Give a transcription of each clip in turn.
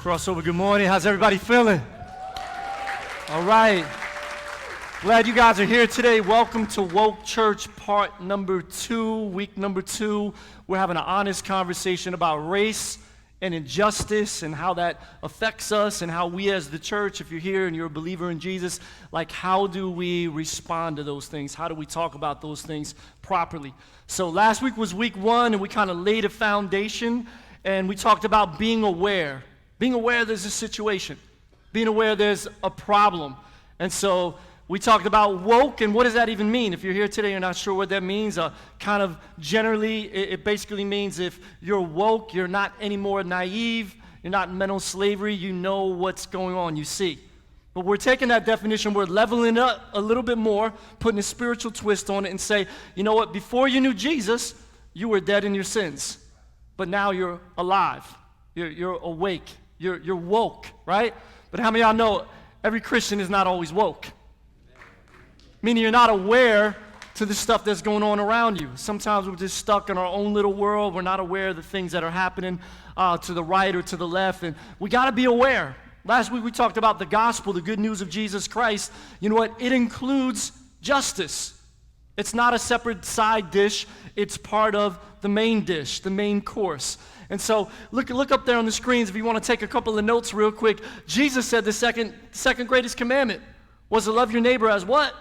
Crossover, good morning. How's everybody feeling? All right. Glad you guys are here today. Welcome to Woke Church part number 2, week number 2. We're having an honest conversation about race and injustice and how that affects us and how we as the church, if you're here and you're a believer in Jesus, like how do we respond to those things? How do we talk about those things properly? So last week was week 1 and we kind of laid a foundation and we talked about being aware. Being aware there's a situation. Being aware there's a problem. And so we talked about woke, and what does that even mean? If you're here today, you're not sure what that means. Kind of generally, it basically means if you're woke, you're not anymore naive, you're not in mental slavery, you know what's going on, you see. But we're taking that definition, we're leveling up a little bit more, putting a spiritual twist on it and say, you know what, before you knew Jesus, you were dead in your sins. But now you're alive, you're awake, you're woke, right? But how many of y'all know every Christian is not always woke? Meaning you're not aware to the stuff that's going on around you. Sometimes we're just stuck in our own little world. We're not aware of the things that are happening to the right or to the left. And we got to be aware. Last week we talked about the gospel, the good news of Jesus Christ. You know what? It includes justice. It's not a separate side dish. It's part of the main dish, the main course. And so look up there on the screens if you want to take a couple of notes real quick. Jesus said the second greatest commandment was to love your neighbor as what?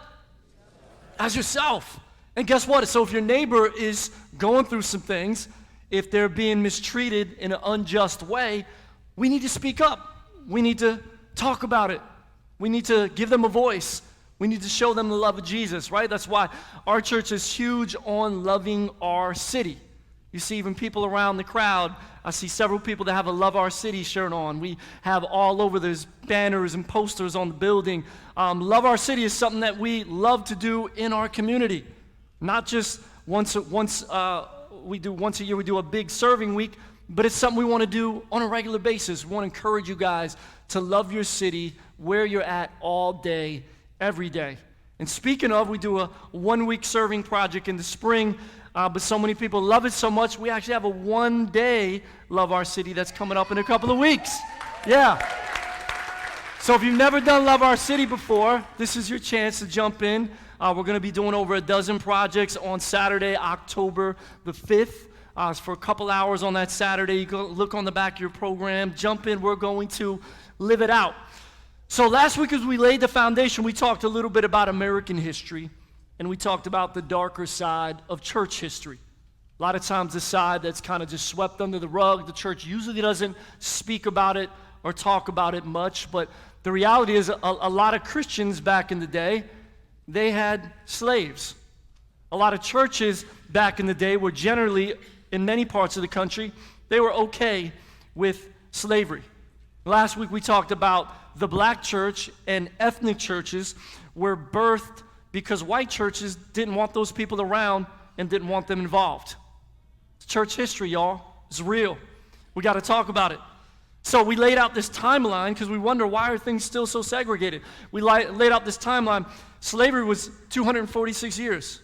As yourself. And guess what? So if your neighbor is going through some things, if they're being mistreated in an unjust way, we need to speak up. We need to talk about it. We need to give them a voice. We need to show them the love of Jesus, right? That's why our church is huge on loving our city. You see even people around the crowd. I see several people that have a Love Our City shirt on. We have all over, there's banners and posters on the building. Love Our City is something that we love to do in our community. Not just once a year we do a big serving week, but it's something we want to do on a regular basis. We want to encourage you guys to love your city where you're at all day, every day. And speaking of, we do a 1-week serving project in the spring. But so many people love it so much, we actually have a 1-day Love Our City that's coming up in a couple of weeks. Yeah. So if you've never done Love Our City before, this is your chance to jump in. We're going to be doing over a dozen projects on Saturday, October the 5th. It's for a couple hours on that Saturday. You go look on the back of your program, jump in. We're going to live it out. So last week as we laid the foundation, we talked a little bit about American history. And we talked about the darker side of church history. A lot of times the side that's kind of just swept under the rug. The church usually doesn't speak about it or talk about it much. But the reality is a lot of Christians back in the day, they had slaves. A lot of churches back in the day were generally, in many parts of the country, they were okay with slavery. Last week we talked about the black church and ethnic churches were birthed because white churches didn't want those people around and didn't want them involved. It's church history, y'all. It's real. We got to talk about it. So we laid out this timeline because we wonder why are things still so segregated. We laid out this timeline. Slavery was 246 years.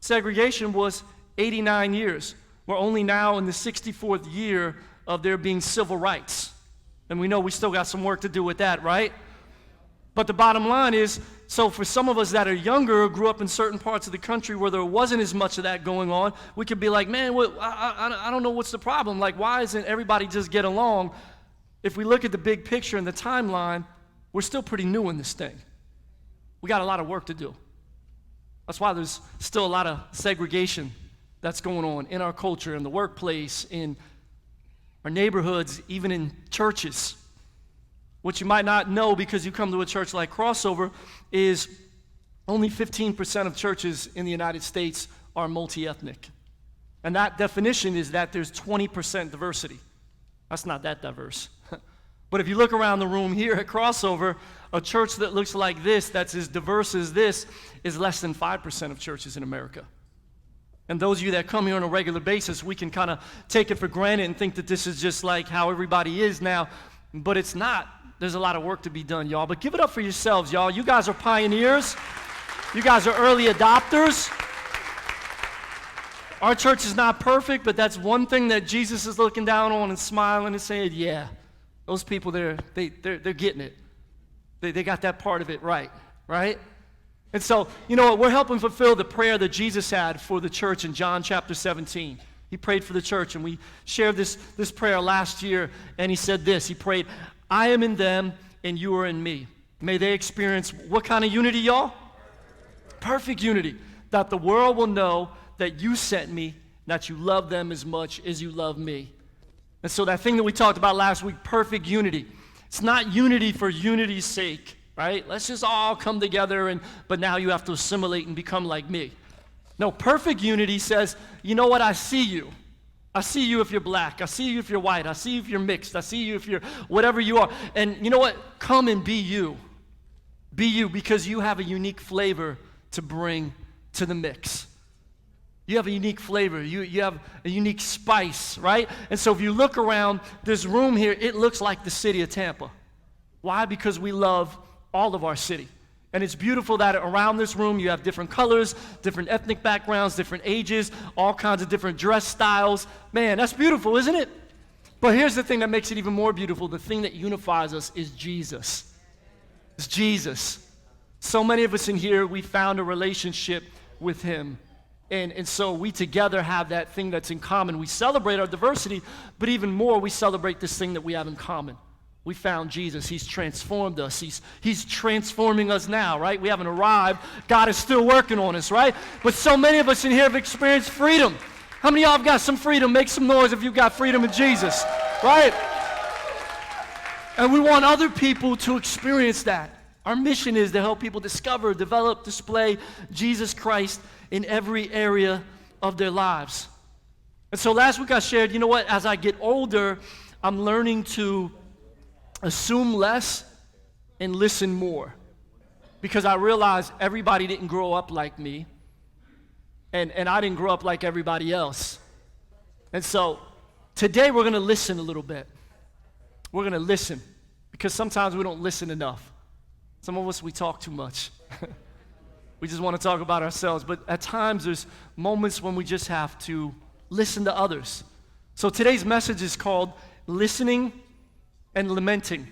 Segregation was 89 years. We're only now in the 64th year of there being civil rights. And we know we still got some work to do with that, right? But the bottom line is, so for some of us that are younger or grew up in certain parts of the country where there wasn't as much of that going on, we could be like, man, I don't know what's the problem. Like, why isn't everybody just get along? If we look at the big picture and the timeline, we're still pretty new in this thing. We got a lot of work to do. That's why there's still a lot of segregation that's going on in our culture, in the workplace, in our neighborhoods, even in churches. What you might not know because you come to a church like Crossover is only 15% of churches in the United States are multi-ethnic. And that definition is that there's 20% diversity. That's not that diverse. But if you look around the room here at Crossover, a church that looks like this, that's as diverse as this, is less than 5% of churches in America. And those of you that come here on a regular basis, we can kind of take it for granted and think that this is just like how everybody is now, but it's not. There's a lot of work to be done, y'all. But give it up for yourselves, y'all. You guys are pioneers. You guys are early adopters. Our church is not perfect, but that's one thing that Jesus is looking down on and smiling and saying, yeah, Those people, they're getting it. They got that part of it right? And so, you know what? We're helping fulfill the prayer that Jesus had for the church in John chapter 17. He prayed for the church, and we shared this prayer last year, and he said this. He prayed, I am in them, and you are in me. May they experience what kind of unity, y'all? Perfect unity, that the world will know that you sent me, that you love them as much as you love me. And so that thing that we talked about last week, perfect unity. It's not unity for unity's sake, right? Let's just all come together, but now you have to assimilate and become like me. No, perfect unity says, you know what, I see you. I see you if you're black. I see you if you're white. I see you if you're mixed. I see you if you're whatever you are. And you know what? Come and be you. Be you, because you have a unique flavor to bring to the mix. You have a unique flavor. You have a unique spice, right? And so if you look around this room here, it looks like the city of Tampa. Why? Because we love all of our city. And it's beautiful that around this room you have different colors, different ethnic backgrounds, different ages, all kinds of different dress styles. Man, that's beautiful, isn't it? But here's the thing that makes it even more beautiful. The thing that unifies us is Jesus. It's Jesus. So many of us in here, we found a relationship with him. And so we together have that thing that's in common. We celebrate our diversity, but even more, we celebrate this thing that we have in common. We found Jesus. He's transformed us. He's transforming us now, right? We haven't arrived. God is still working on us, right? But so many of us in here have experienced freedom. How many of y'all have got some freedom? Make some noise if you've got freedom in Jesus, right? And we want other people to experience that. Our mission is to help people discover, develop, display Jesus Christ in every area of their lives. And so last week I shared, you know what? As I get older, I'm learning to assume less and listen more, because I realized everybody didn't grow up like me, and I didn't grow up like everybody else. And so today we're going to listen a little bit. We're going to listen, because sometimes we don't listen enough. Some of us, we talk too much. We just want to talk about ourselves, but at times there's moments when we just have to listen to others. So today's message is called Listening and Lamenting.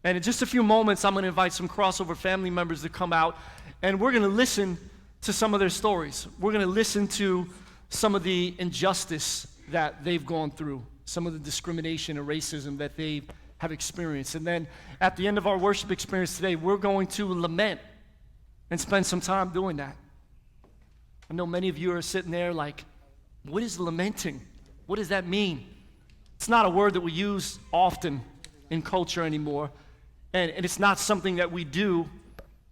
And in just a few moments, I'm going to invite some crossover family members to come out, and we're going to listen to some of their stories. We're going to listen to some of the injustice that they've gone through, some of the discrimination and racism that they have experienced. And then at the end of our worship experience today, we're going to lament and spend some time doing that. I know many of you are sitting there like, what is lamenting? What does that mean? It's not a word that we use often in culture anymore, and it's not something that we do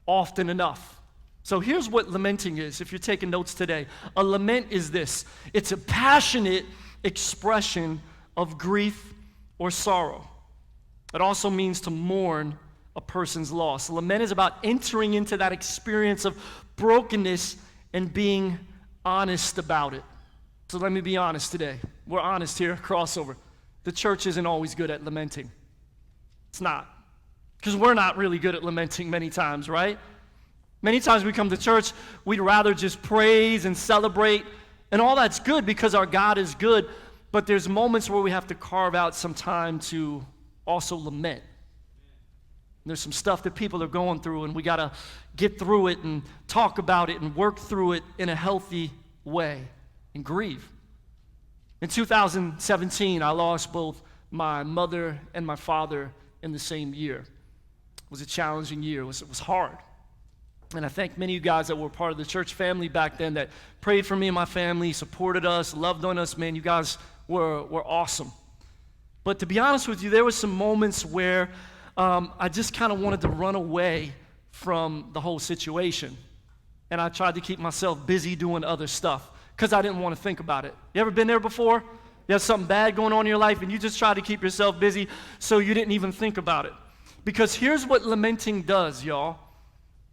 often enough. So here's what lamenting is, if you're taking notes today. A lament is this. It's a passionate expression of grief or sorrow. It also means to mourn a person's loss. A lament is about entering into that experience of brokenness and being honest about it. So let me be honest today. We're honest here, crossover. The church isn't always good at lamenting. It's not. Because we're not really good at lamenting many times, right? Many times we come to church, we'd rather just praise and celebrate, and all that's good because our God is good, but there's moments where we have to carve out some time to also lament. And there's some stuff that people are going through, and we got to get through it and talk about it and work through it in a healthy way and grieve. In 2017, I lost both my mother and my father in the same year. It was a challenging year. It was hard. And I thank many of you guys that were part of the church family back then that prayed for me and my family, supported us, loved on us. Man, you guys were awesome. But to be honest with you, there were some moments where I just kind of wanted to run away from the whole situation. And I tried to keep myself busy doing other stuff because I didn't want to think about it. You ever been there before? You have something bad going on in your life and you just try to keep yourself busy so you didn't even think about it. Because here's what lamenting does, y'all.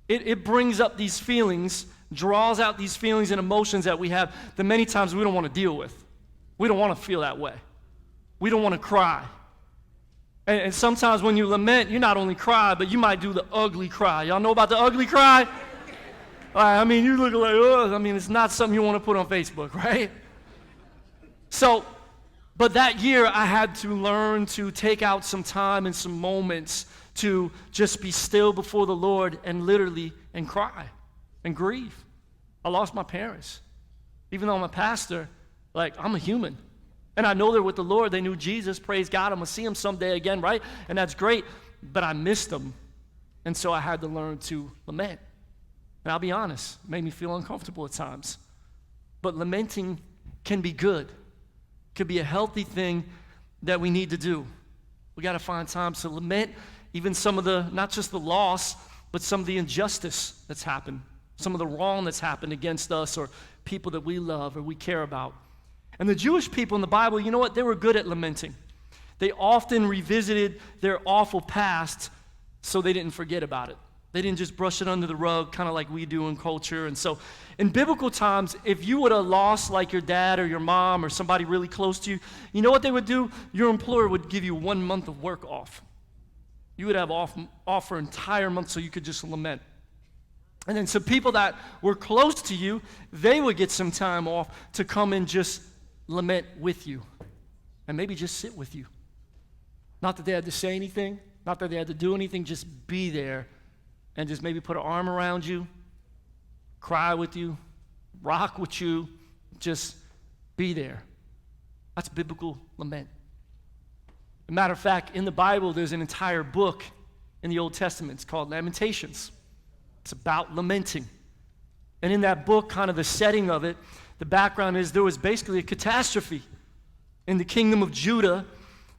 It brings up these feelings, draws out these feelings and emotions that we have that many times we don't want to deal with. We don't want to feel that way. We don't want to cry. And sometimes when you lament, you not only cry, but you might do the ugly cry. Y'all know about the ugly cry? I mean, you look like, oh, I mean, it's not something you want to put on Facebook, right? So But that year, I had to learn to take out some time and some moments to just be still before the Lord and literally and cry and grieve. I lost my parents. Even though I'm a pastor, like, I'm a human. And I know they're with the Lord. They knew Jesus. Praise God. I'm going to see them someday again, right? And that's great. But I missed them. And so I had to learn to lament. And I'll be honest, it made me feel uncomfortable at times. But lamenting can be good. Could be a healthy thing that we need to do. We got to find time to lament even some of the, not just the loss, but some of the injustice that's happened, some of the wrong that's happened against us or people that we love or we care about. And the Jewish people in the Bible, you know what? They were good at lamenting. They often revisited their awful past so they didn't forget about it. They didn't just brush it under the rug, kind of like we do in culture. And so in biblical times, if you would have lost like your dad or your mom or somebody really close to you, you know what they would do? Your employer would give you 1 month of work off. You would have off for an entire month so you could just lament. And then some people that were close to you, they would get some time off to come and just lament with you and maybe just sit with you. Not that they had to say anything, not that they had to do anything, just be there and just maybe put an arm around you, cry with you, rock with you, just be there. That's biblical lament. As a matter of fact, in the Bible, there's an entire book in the Old Testament. It's called Lamentations. It's about lamenting. And in that book, kind of the setting of it, the background is there was basically a catastrophe. In the kingdom of Judah,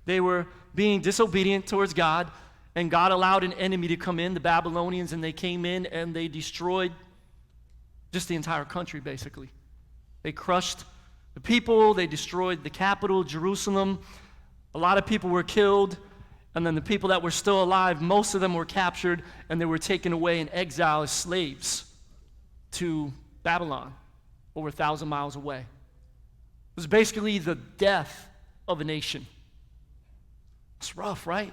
they were being disobedient towards God, and God allowed an enemy to come in, the Babylonians, and they came in and they destroyed just the entire country, basically. They crushed the people, they destroyed the capital, Jerusalem. A lot of people were killed, and then the people that were still alive, most of them were captured, and they were taken away in exile as slaves to Babylon, over 1,000 miles away. It was basically the death of a nation. It's rough, right?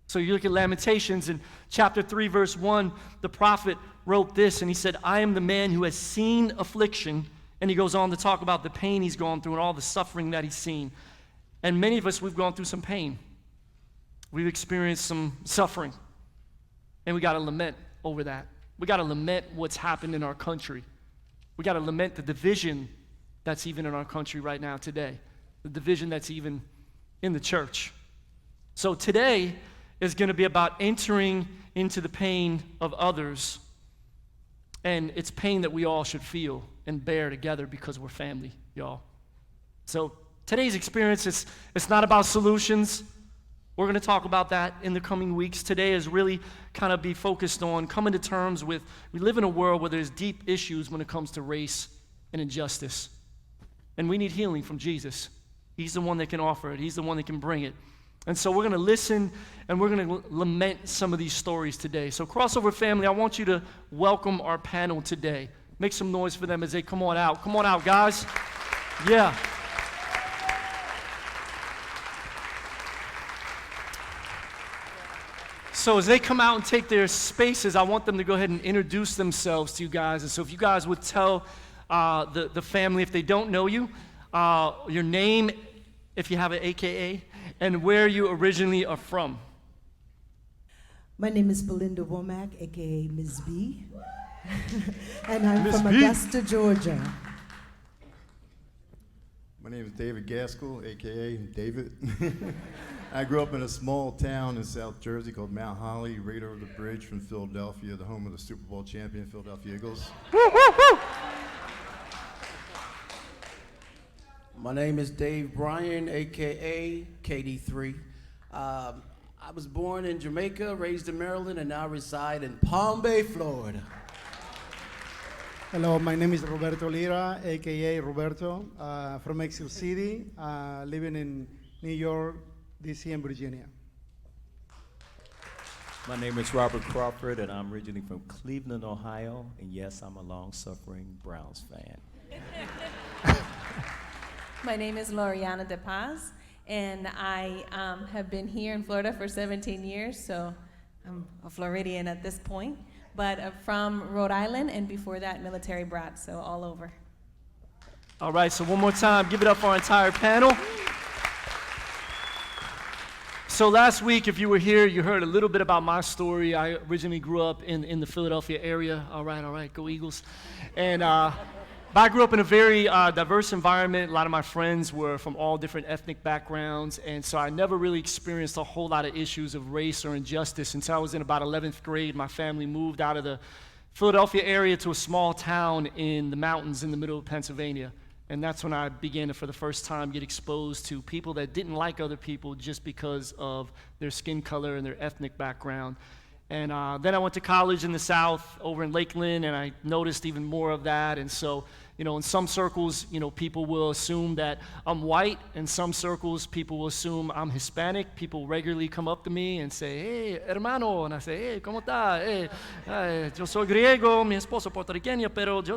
So you look at Lamentations in chapter 3, verse 1, the prophet wrote this, and he said, I am the man who has seen affliction, and he goes on to talk about the pain he's gone through and all the suffering that he's seen. And many of us, we've gone through some pain. We've experienced some suffering, and we got to lament over that. We got to lament what's happened in our country. We got to lament the division that's even in our country right now today, the division that's even in the church. So today is going to be about entering into the pain of others, and it's pain that we all should feel and bear together because we're family, y'all. So today's experience, it's not about solutions. We're going to talk about that in the coming weeks. Today is really kind of be focused on coming to terms with, we live in a world where there's deep issues when it comes to race and injustice. And we need healing from Jesus. He's the one that can offer it. He's the one that can bring it. And so we're going to listen and we're going to lament some of these stories today. So Crossover family, I want you to welcome our panel today. Make some noise for them as they come on out. Come on out, guys. Yeah. So as they come out and take their spaces, I want them to go ahead and introduce themselves to you guys. And so if you guys would tell the family, if they don't know you, your name, if you have an AKA, and where you originally are from. My name is Belinda Womack, a.k.a. Ms. B. And I'm Ms. from B. Augusta, Georgia. My name is David Gaskell, a.k.a. David. I grew up in a small town in South Jersey called Mount Holly, right over the bridge from Philadelphia, the home of the Super Bowl champion Philadelphia Eagles. My name is Dave Bryan, a.k.a. KD3. I was born in Jamaica, raised in Maryland, and now reside in Palm Bay, Florida. Hello, my name is Roberto Lira, a.k.a. Roberto, from Mexico City, living in New York, D.C., and Virginia. My name is Robert Crawford, and I'm originally from Cleveland, Ohio, and yes, I'm a long-suffering Browns fan. My name is Loriana De Paz, and I have been here in Florida for 17 years, so I'm a Floridian at this point, but from Rhode Island, and before that, military brat, so all over. All right, so one more time, give it up for our entire panel. So last week, if you were here, you heard a little bit about my story. I originally grew up in the Philadelphia area. All right, go Eagles. And but I grew up in a very diverse environment. A lot of my friends were from all different ethnic backgrounds, and so I never really experienced a whole lot of issues of race or injustice until I was in about 11th grade. My family moved out of the Philadelphia area to a small town in the mountains in the middle of Pennsylvania. And that's when I began to, for the first time, get exposed to people that didn't like other people just because of their skin color and their ethnic background. And then I went to college in the South, over in Lakeland, and I noticed even more of that. And so, in some circles, people will assume that I'm white. In some circles, people will assume I'm Hispanic. People regularly come up to me and say, "Hey, hermano," and I say, "Hey, ¿cómo está? Hey, yo soy griego, mi esposo puertorriqueño, pero yo..."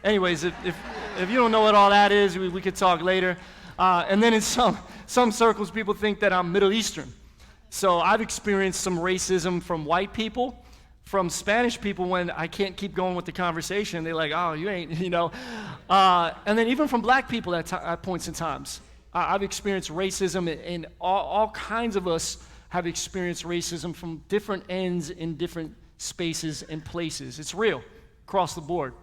Anyways, if you don't know what all that is, we could talk later. And then in some circles, people think that I'm Middle Eastern. So I've experienced some racism from white people, from Spanish people when I can't keep going with the conversation. They're like, "Oh, you ain't," And then even from black people at points in times. I've experienced racism, and all kinds of us have experienced racism from different ends in different spaces and places. It's real, across the board.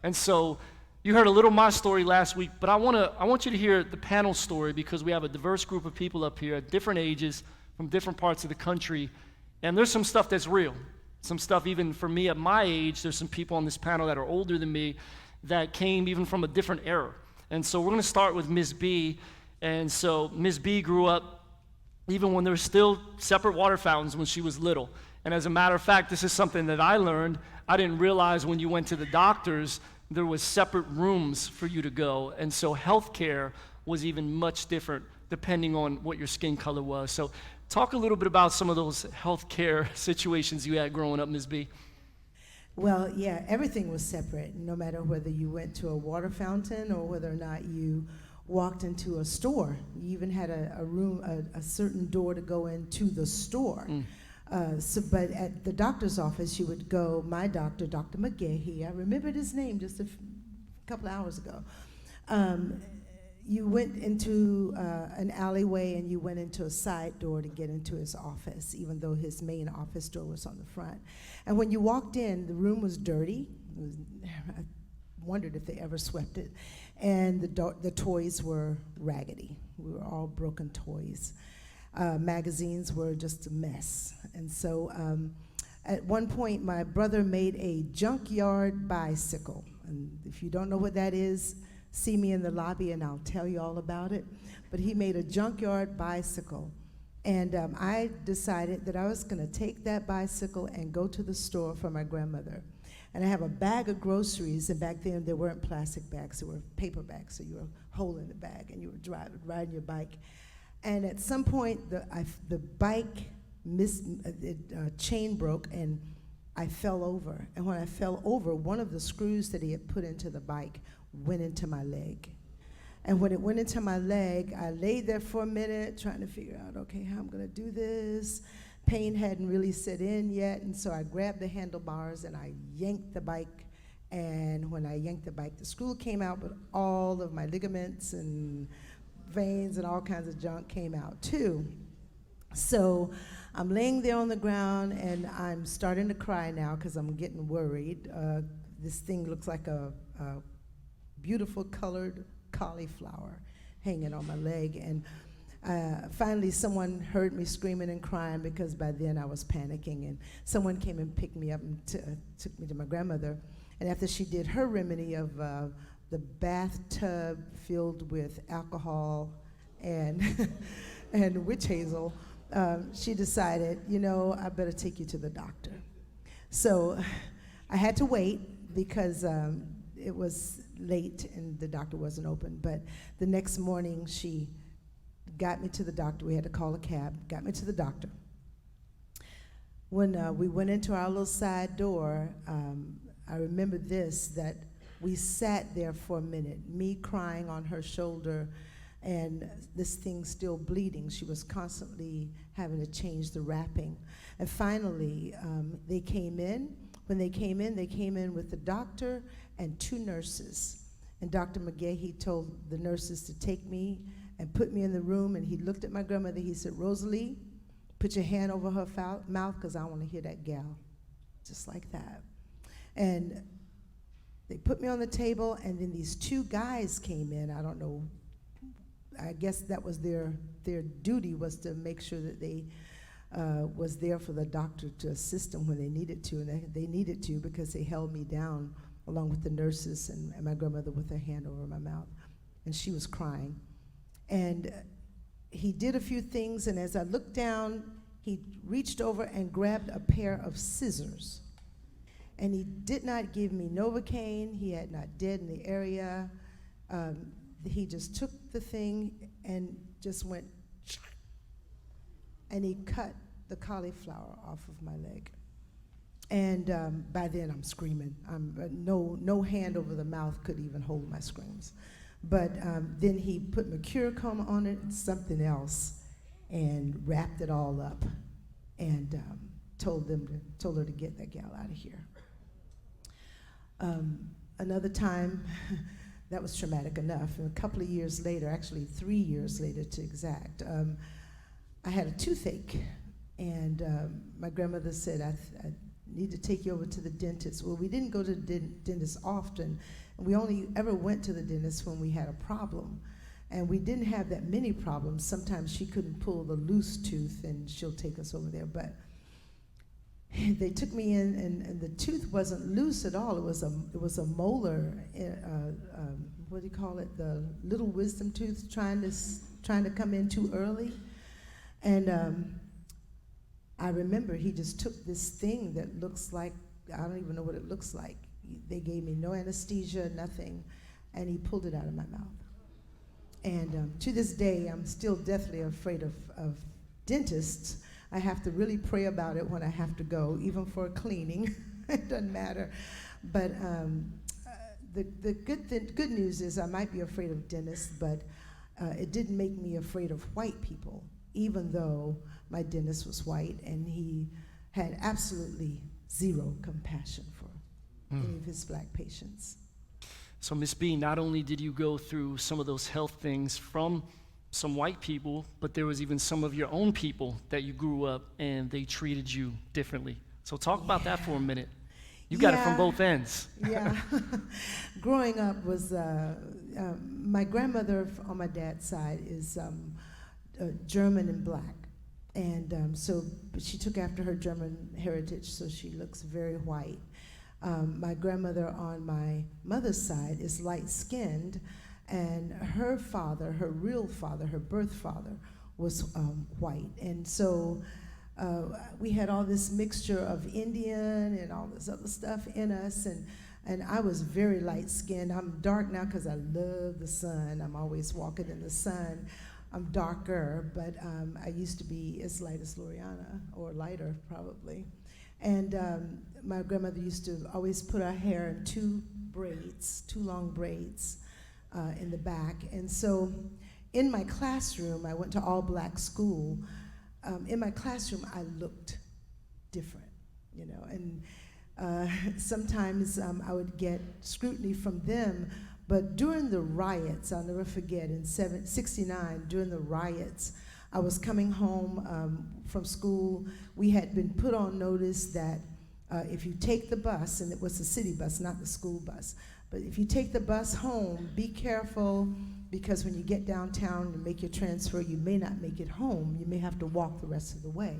And so you heard a little of my story last week, but I want you to hear the panel story because we have a diverse group of people up here at different ages, from different parts of the country, and there's some stuff that's real. Some stuff even for me at my age, there's some people on this panel that are older than me that came even from a different era. And so we're gonna start with Ms. B. And so Ms. B grew up even when there were still separate water fountains when she was little. And as a matter of fact, this is something that I learned. I didn't realize when you went to the doctors, there was separate rooms for you to go. And so healthcare was even much different depending on what your skin color was. So talk a little bit about some of those healthcare situations you had growing up, Ms. B. Well, yeah, everything was separate, no matter whether you went to a water fountain or whether or not you walked into a store. You even had a room, a certain door to go into the store. But at the doctor's office, you would go, my doctor, Dr. McGahee, I remembered his name just a couple of hours ago. You went into an alleyway and you went into a side door to get into his office, even though his main office door was on the front. And when you walked in, the room was dirty. I wondered if they ever swept it. And the toys were raggedy. We were all broken toys. Magazines were just a mess. And so at one point, my brother made a junkyard bicycle. And if you don't know what that is, see me in the lobby and I'll tell you all about it. But he made a junkyard bicycle. And I decided that I was gonna take that bicycle and go to the store for my grandmother. And I have a bag of groceries, and back then there weren't plastic bags, there were paper bags, so you were holding the bag and you were riding your bike. And at some point, the bike chain broke and I fell over. And when I fell over, one of the screws that he had put into the bike went into my leg. And when it went into my leg, I laid there for a minute trying to figure out, okay, how I'm gonna do this. Pain hadn't really set in yet, and so I grabbed the handlebars and I yanked the bike. And when I yanked the bike, the screw came out, but all of my ligaments and veins and all kinds of junk came out too. So I'm laying there on the ground and I'm starting to cry now because I'm getting worried. This thing looks like a beautiful colored cauliflower hanging on my leg. And finally someone heard me screaming and crying because by then I was panicking, and someone came and picked me up and took me to my grandmother. And after she did her remedy of the bathtub filled with alcohol and and witch hazel, she decided, I better take you to the doctor. So I had to wait because it was late and the doctor wasn't open. But the next morning she got me to the doctor. We had to call a cab, got me to the doctor. When we went into our little side door, I remember that we sat there for a minute, me crying on her shoulder and this thing still bleeding. She was constantly having to change the wrapping. And finally, they came in. When they came in with the doctor and 2 nurses. And Dr. McGahee told the nurses to take me and put me in the room, and he looked at my grandmother. He said, "Rosalie, put your hand over her mouth because I want to hear that gal. Just like that. And they put me on the table, and then these two guys came in. I don't know. I guess that was their duty, was to make sure that they was there for the doctor to assist them when they needed to, and they needed to because they held me down along with the nurses and my grandmother with her hand over my mouth, and she was crying. And he did a few things, and as I looked down, he reached over and grabbed a pair of scissors. And he did not give me Novocaine. He had not dead in the area. He just took the thing and just went, and he cut the cauliflower off of my leg. And by then I'm screaming. No hand over the mouth could even hold my screams. But then he put mercurochrome on it and something else, and wrapped it all up, and told her to get that gal out of here. Another time, that was traumatic enough. And a couple of years later, actually 3 years later to exact, I had a toothache, and my grandmother said, I need to take you over to the dentist. Well, we didn't go to the dentist often, and we only ever went to the dentist when we had a problem. And we didn't have that many problems. Sometimes she couldn't pull the loose tooth, and she'll take us over there. But they took me in, and the tooth wasn't loose at all. It was a molar. What do you call it? The little wisdom tooth trying to come in too early. And I remember he just took this thing that looks like, I don't even know what it looks like. They gave me no anesthesia, nothing, and he pulled it out of my mouth. And to this day, I'm still deathly afraid of dentists. I have to really pray about it when I have to go, even for a cleaning. It doesn't matter. But the good news is I might be afraid of dentists, but it didn't make me afraid of white people, even though my dentist was white, and he had absolutely zero compassion for any of his black patients. So, Miss B, not only did you go through some of those health things from some white people, but there was even some of your own people that you grew up and they treated you differently. So talk about that for a minute. You got it from both ends. Yeah. Growing up was, my grandmother on my dad's side is German and black. And so she took after her German heritage, so she looks very white. My grandmother on my mother's side is light-skinned, and her father, her real father, her birth father, was white. And so we had all this mixture of Indian and all this other stuff in us, and I was very light-skinned. I'm dark now because I love the sun. I'm always walking in the sun. I'm darker, but I used to be as light as Loriana, or lighter probably. And my grandmother used to always put our hair in two long braids in the back. And so in my classroom, I went to all-black school. In my classroom, I looked different, you know. And sometimes I would get scrutiny from them. But during the riots, I'll never forget, in '69, during the riots, I was coming home from school. We had been put on notice that if you take the bus, and it was the city bus, not the school bus, but if you take the bus home, be careful, because when you get downtown and make your transfer, you may not make it home. You may have to walk the rest of the way.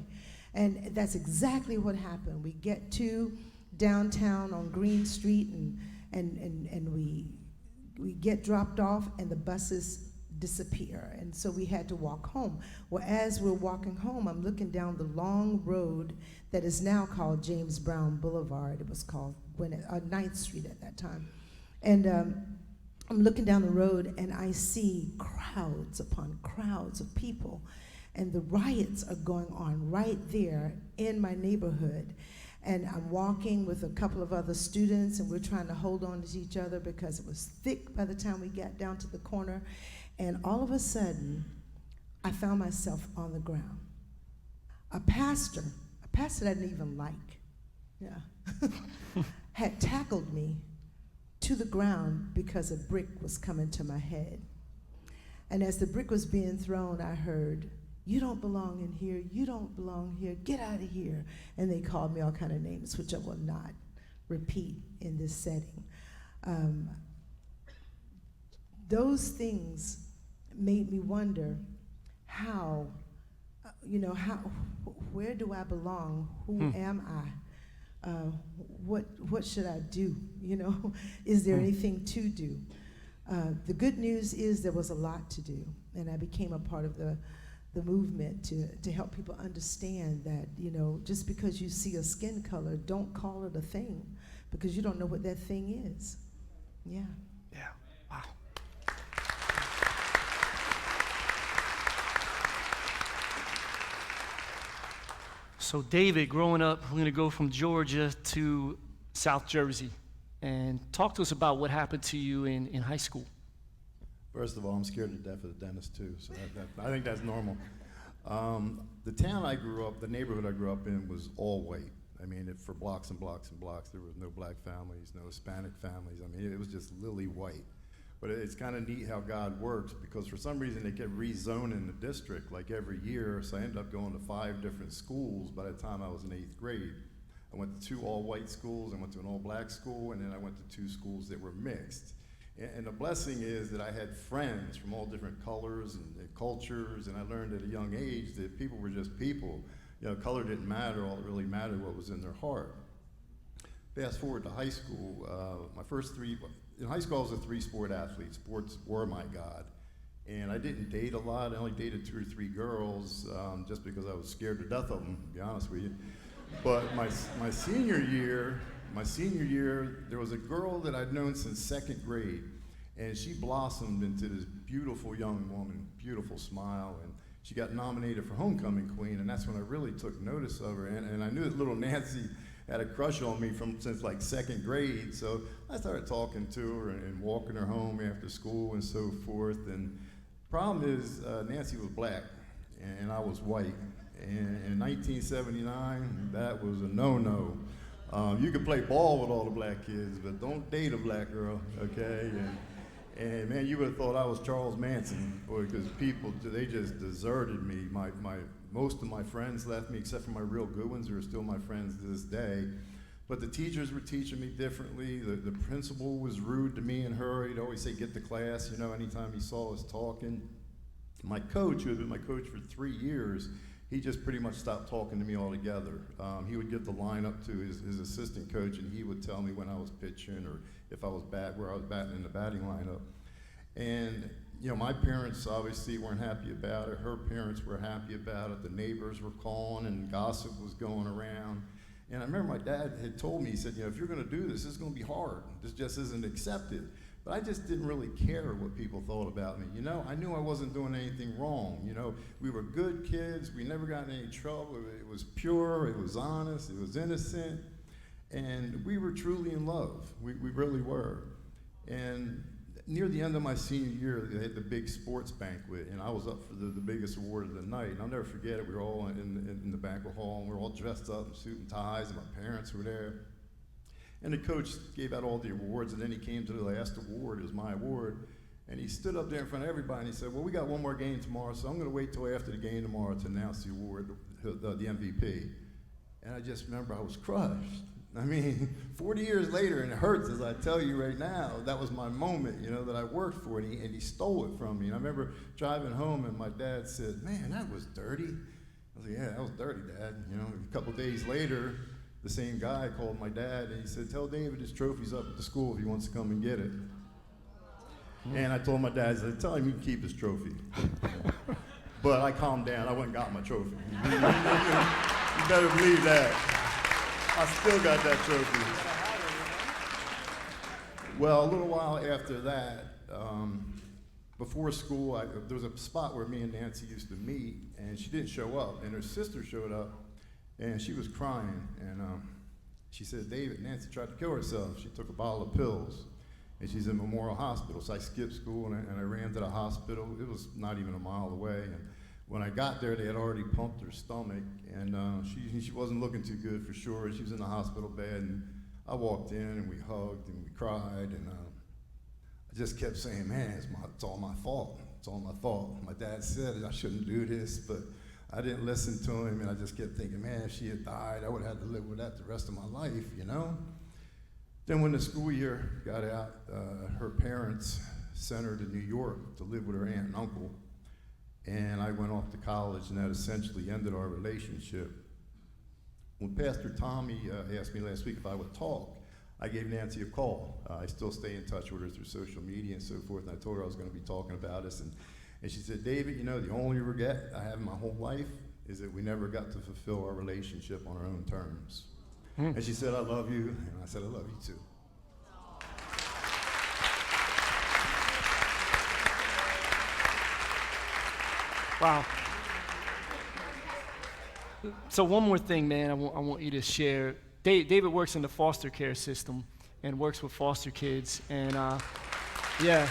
And that's exactly what happened. We get to downtown on Green Street, and we get dropped off, and the buses disappear, and so we had to walk home. Well, as we're walking home, I'm looking down the long road that is now called James Brown Boulevard. It was called 9th Street at that time. And I'm looking down the road, and I see crowds upon crowds of people, and the riots are going on right there in my neighborhood. And I'm walking with a couple of other students, and we're trying to hold on to each other because it was thick by the time we got down to the corner. And all of a sudden, I found myself on the ground. A pastor that I didn't even like, had tackled me to the ground because a brick was coming to my head. And as the brick was being thrown, I heard, you don't belong in here, you don't belong here, get out of here. And they called me all kind of names, which I will not repeat in this setting. Those things made me wonder how, where do I belong? Who am I? What should I do? Is there anything to do? The good news is there was a lot to do, and I became a part of the movement to help people understand that, just because you see a skin color, don't call it a thing, because you don't know what that thing is. Yeah. Yeah. Wow. So David, growing up, we're going to go from Georgia to South Jersey. And talk to us about what happened to you in high school. First of all, I'm scared to death of the dentist too, so I think that's normal. The town I grew up, the neighborhood I grew up in was all white. I mean, for blocks and blocks and blocks, there was no black families, no Hispanic families. I mean, it was just lily white. But it's kind of neat how God works, because for some reason they kept rezoning in the district like every year, so I ended up going to 5 different schools by the time I was in 8th grade. I went to 2 all-white schools, I went to an all-black school, and then I went to 2 schools that were mixed. And the blessing is that I had friends from all different colors and cultures, and I learned at a young age that people were just people. Color didn't matter, all that really mattered what was in their heart. Fast forward to high school, in high school I was a 3-sport athlete. Sports were my God. And I didn't date a lot, I only dated 2 or 3 girls, just because I was scared to death of them, to be honest with you. But my senior year, there was a girl that I'd known since 2nd grade, and she blossomed into this beautiful young woman, beautiful smile, and she got nominated for Homecoming Queen, and that's when I really took notice of her. And I knew that little Nancy had a crush on me since like 2nd grade, so I started talking to her and walking her home after school and so forth. And the problem is, Nancy was black, and I was white. And in 1979, that was a no-no. You could play ball with all the black kids, but don't date a black girl, okay? And man, you would have thought I was Charles Manson, because people, they just deserted me. Most of my friends left me, except for my real good ones, who are still my friends to this day. But the teachers were teaching me differently. The principal was rude to me and her. He'd always say, get to class, anytime he saw us talking. My coach, who had been my coach for 3 years, he just pretty much stopped talking to me altogether. He would give the lineup to his assistant coach, and he would tell me when I was pitching or if I was where I was batting in the batting lineup. And my parents obviously weren't happy about it. Her parents were happy about it. The neighbors were calling, and gossip was going around. And I remember my dad had told me, he said, if you're going to do this, it's going to be hard. This just isn't accepted. But I just didn't really care what people thought about me. I knew I wasn't doing anything wrong. We were good kids. We never got in any trouble. It was pure. It was honest. It was innocent. And we were truly in love. We really were. And near the end of my senior year, they had the big sports banquet, and I was up for the biggest award of the night. And I'll never forget it. We were all in the banquet hall, and we were all dressed up in suit and ties, and my parents were there. And the coach gave out all the awards, and then he came to the last award. It was my award. And he stood up there in front of everybody, and he said, well, we got one more game tomorrow, so I'm going to wait till after the game tomorrow to announce the award, the MVP. And I just remember I was crushed. I mean, 40 years later, and it hurts as I tell you right now, that was my moment, that I worked for, and he stole it from me. And I remember driving home, and my dad said, man, that was dirty. I was like, yeah, that was dirty, Dad. A couple days later, the same guy called my dad, and he said, tell David his trophy's up at the school if he wants to come and get it. And I told my dad, I said, tell him he can keep his trophy. But I calmed down. I went and got my trophy. You better believe that. I still got that trophy. Well, a little while after that, before school, there was a spot where me and Nancy used to meet, and she didn't show up, and her sister showed up, and she was crying, and she said, David, Nancy tried to kill herself. She took a bottle of pills, and she's in Memorial Hospital. So I skipped school, and I ran to the hospital. It was not even a mile away. And when I got there, they had already pumped her stomach, and she wasn't looking too good for sure. She was in the hospital bed, and I walked in, and we hugged, and we cried, and I just kept saying, man, it's all my fault. It's all my fault. My dad said I shouldn't do this, but I didn't listen to him, and I just kept thinking, man, if she had died, I would have had to live with that the rest of my life, you know? Then when the school year got out, her parents sent her to New York to live with her aunt and uncle, and I went off to college, and that essentially ended our relationship. When Pastor Tommy asked me last week if I would talk, I gave Nancy a call. I still stay in touch with her through social media and so forth, and I told her I was going to be talking about this. And she said, David, you know, the only regret I have in my whole life is that we never got to fulfill our relationship on our own terms. And she said, I love you. And I said, I love you too. Wow. So one more thing, man, I want you to share. David works in the foster care system and works with foster kids, and yeah,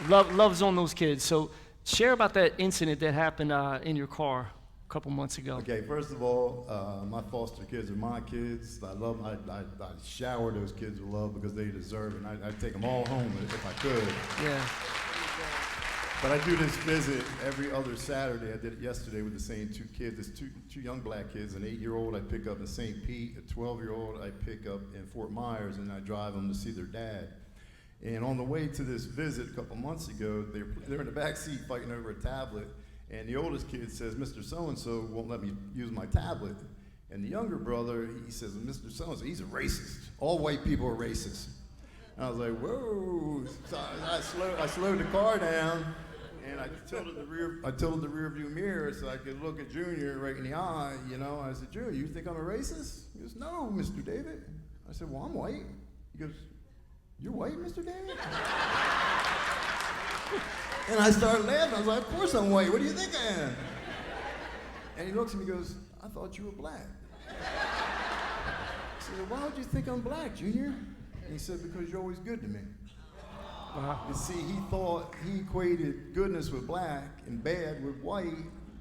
loves on those kids. So share about that incident that happened in your car a couple months ago. Okay, first of all, my foster kids are my kids. I love them. I shower those kids with love because they deserve it. And I'd take them all home if I could. Yeah. But I do this visit every other Saturday. I did it yesterday with the same two kids. It's two young black kids. An 8-year-old I pick up in St. Pete. A 12-year-old I pick up in Fort Myers, and I drive them to see their dad. And on the way to this visit a couple months ago, they're in the back seat fighting over a tablet. And the oldest kid says, Mr. So-and-so won't let me use my tablet. And the younger brother, he says, Mr. So-and-so, he's a racist. All white people are racist. And I was like, whoa. So I slowed the car down. And I tilted the rear view mirror so I could look at Junior right in the eye, you know. I said, Junior, you think I'm a racist? He goes, no, Mr. David. I said, well, I'm white. He goes, you're white, Mr. David? And I started laughing. I was like, of course I'm white. What do you think I am? And he looks at me and goes, I thought you were black. I said, why would you think I'm black, Junior? And he said, because you're always good to me. You see, he equated goodness with black and bad with white,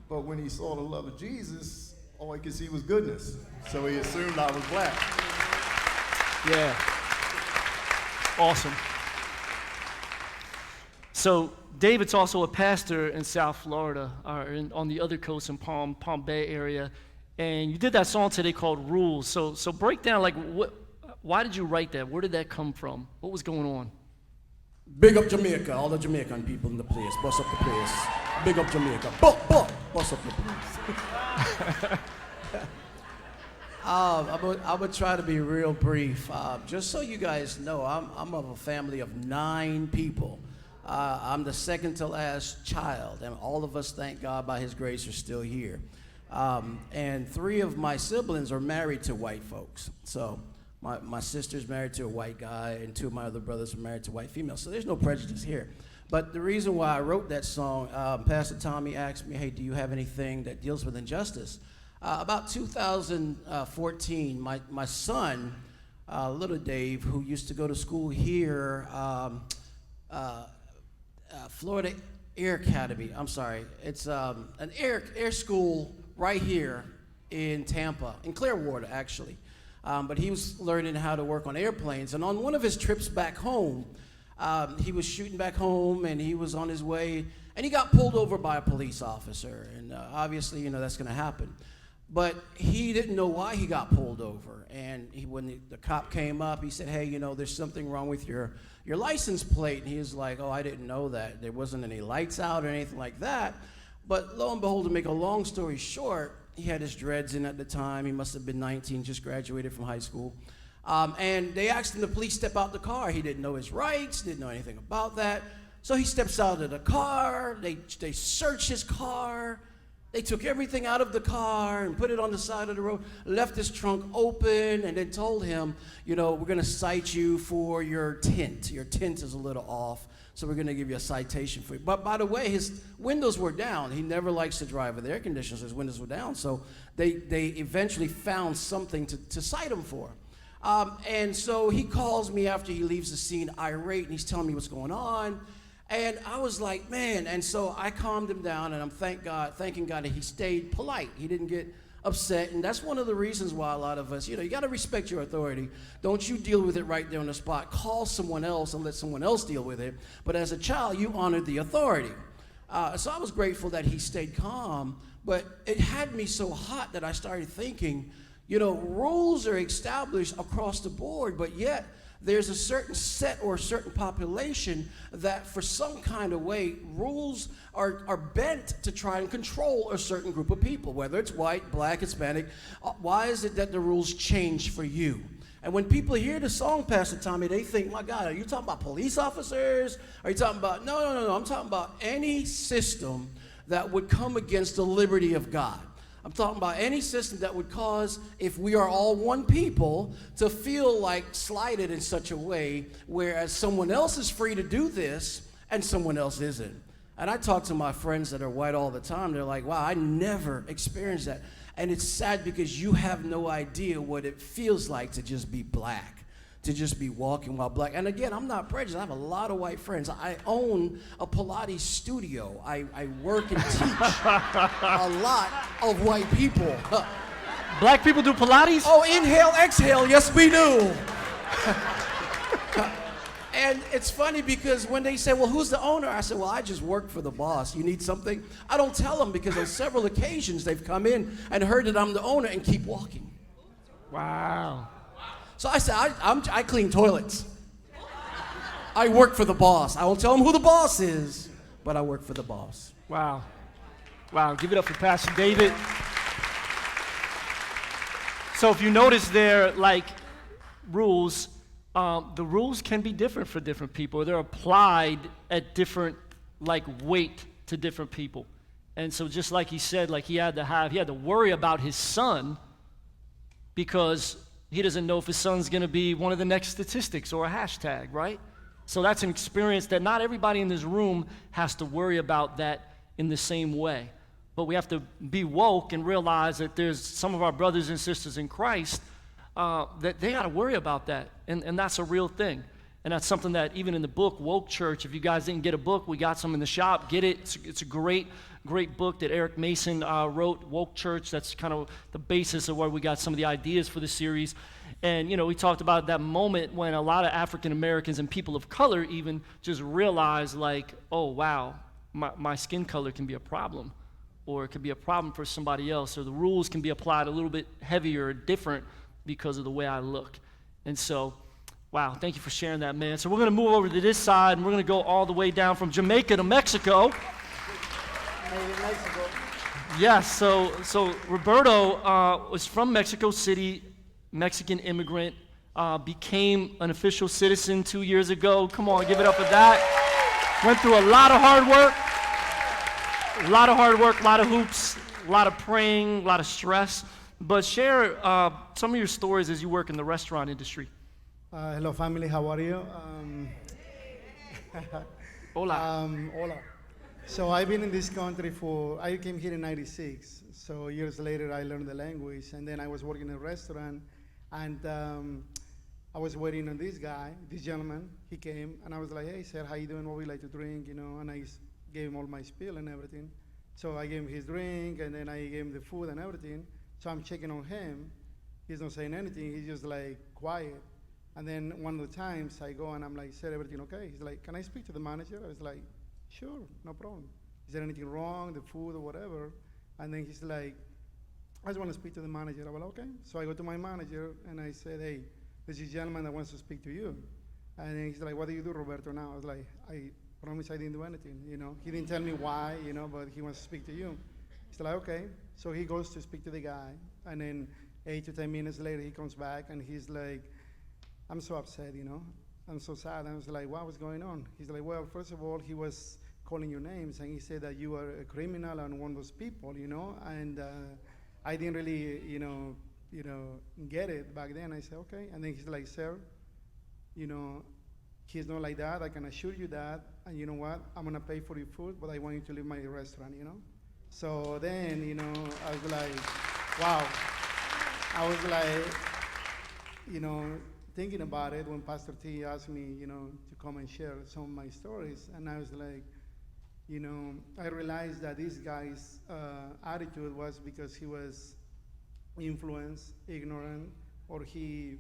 but when he saw the love of Jesus, all he could see was goodness. So he assumed I was black. Yeah. Awesome. So David's also a pastor in South Florida, or on the other coast in Palm Bay area, and you did that song today called Rules. So break down, like, why did you write that? Where did that come from? What was going on? Big up Jamaica, all the Jamaican people in the place. Bust up the place. Big up Jamaica. Bust up the place. I would try to be real brief. Just so you guys know, I'm of a family of 9 people. I'm the second to last child, and all of us, thank God, by His grace, are still here. And 3 of my siblings are married to white folks. So my sister's married to a white guy, and 2 of my other brothers are married to white females. So there's no prejudice here. But the reason why I wrote that song, Pastor Tommy asked me, hey, do you have anything that deals with injustice? About 2014, my son, little Dave, who used to go to school here, Florida Air Academy, I'm sorry. It's an air school right here in Tampa, in Clearwater, actually. But he was learning how to work on airplanes. And on one of his trips back home, he was shooting back home, and he was on his way, and he got pulled over by a police officer. And obviously, you know, that's going to happen. But he didn't know why he got pulled over. And when the cop came up, he said, hey, you know, there's something wrong with your license plate. And he was like, oh, I didn't know that. There wasn't any lights out or anything like that. But lo and behold, to make a long story short, he had his dreads in at the time. He must have been 19, just graduated from high school. And they asked him to please step out the car. He didn't know his rights, didn't know anything about that. So he steps out of the car. They search his car. They took everything out of the car and put it on the side of the road, left his trunk open, and then told him, you know, we're going to cite you for your tint. Your tint is a little off, so we're going to give you a citation for you. But by the way, his windows were down. He never likes to drive with air conditioners. His windows were down, so they eventually found something to cite him for. And so he calls me after he leaves the scene irate, and he's telling me what's going on. And I was like, man, and so I calmed him down, and I'm thanking God that he stayed polite. He didn't get upset, and that's one of the reasons why a lot of us, you got to respect your authority. Don't you deal with it right there on the spot. Call someone else and let someone else deal with it. But as a child, you honored the authority. So I was grateful that he stayed calm, but it had me so hot that I started thinking, rules are established across the board, but yet there's a certain set or a certain population that for some kind of way, rules are bent to try and control a certain group of people, whether it's white, black, Hispanic. Why is it that the rules change for you? And when people hear the song, Pastor Tommy, they think, my God, are you talking about police officers? Are you talking about, no, I'm talking about any system that would come against the liberty of God. I'm talking about any system that would cause, if we are all one people, to feel like slighted in such a way, whereas someone else is free to do this and someone else isn't. And I talk to my friends that are white all the time. They're like, wow, I never experienced that. And it's sad because you have no idea what it feels like to just be black, to just be walking while black. And again, I'm not prejudiced. I have a lot of white friends. I own a Pilates studio. I work and teach a lot of white people. Black people do Pilates? Oh, inhale, exhale. Yes, we do. And it's funny because when they say, well, who's the owner? I said, well, I just work for the boss. You need something? I don't tell them because on several occasions they've come in and heard that I'm the owner and keep walking. Wow. So I said, I clean toilets. I work for the boss. I won't tell them who the boss is, but I work for the boss. Wow. Wow. Give it up for Pastor David. So if you notice there, like rules, the rules can be different for different people. They're applied at different, weight to different people. And so just like he said, he had to worry about his son because he doesn't know if his son's going to be one of the next statistics or a hashtag, right? So that's an experience that not everybody in this room has to worry about that in the same way. But we have to be woke and realize that there's some of our brothers and sisters in Christ that they got to worry about that. And that's a real thing. And that's something that even in the book, Woke Church, if you guys didn't get a book, we got some in the shop. Get it. It's a great book that Eric Mason wrote, Woke Church. That's kind of the basis of where we got some of the ideas for the series. And, we talked about that moment when a lot of African Americans and people of color even just realized, oh, wow, my skin color can be a problem. Or it could be a problem for somebody else. Or the rules can be applied a little bit heavier or different because of the way I look. And so, wow, thank you for sharing that, man. So we're going to move over to this side, and we're going to go all the way down from Jamaica to Mexico. Yes, so Roberto was from Mexico City, Mexican immigrant, became an official citizen 2 years ago. Come on, give it up for that. Went through a lot of hard work, a lot of hoops, a lot of praying, a lot of stress. But share some of your stories as you work in the restaurant industry. Hello, family. How are you? Hola. Hola. So I've been in this country I came here in '96. So years later, I learned the language, and then I was working in a restaurant, and I was waiting on this gentleman. He came, and I was like, "Hey, sir, how you doing? What would you like to drink?" And I gave him all my spiel and everything. So I gave him his drink, and then I gave him the food and everything. So I'm checking on him. He's not saying anything. He's just quiet. And then one of the times I go and I'm like, "Sir, everything okay?" He's like, "Can I speak to the manager?" I was like, "Sure, no problem. Is there anything wrong, the food or whatever?" And then he's like, "I just want to speak to the manager." I was like, "Okay." So I go to my manager and I said, "Hey, there's this gentleman that wants to speak to you." And then he's like, "What do you do, Roberto, now?" I was like, "I promise I didn't do anything, He didn't tell me why, but he wants to speak to you." He's like, "Okay." So he goes to speak to the guy, and then 8 to 10 minutes later, he comes back, and he's like, "I'm so upset, I'm so sad." And I was like, "What's going on?" He's like, "Well, first of all, he was calling your names, and he said that you are a criminal and one of those people, and I didn't really, get it back then." I said, "Okay." And then he's like, "Sir, he's not like that. I can assure you that. And you know what? I'm going to pay for your food, but I want you to leave my restaurant, So then, I was like, wow. I was like, thinking about it when Pastor T asked me, to come and share some of my stories. And I was like, I realized that this guy's attitude was because he was influenced, ignorant, or he,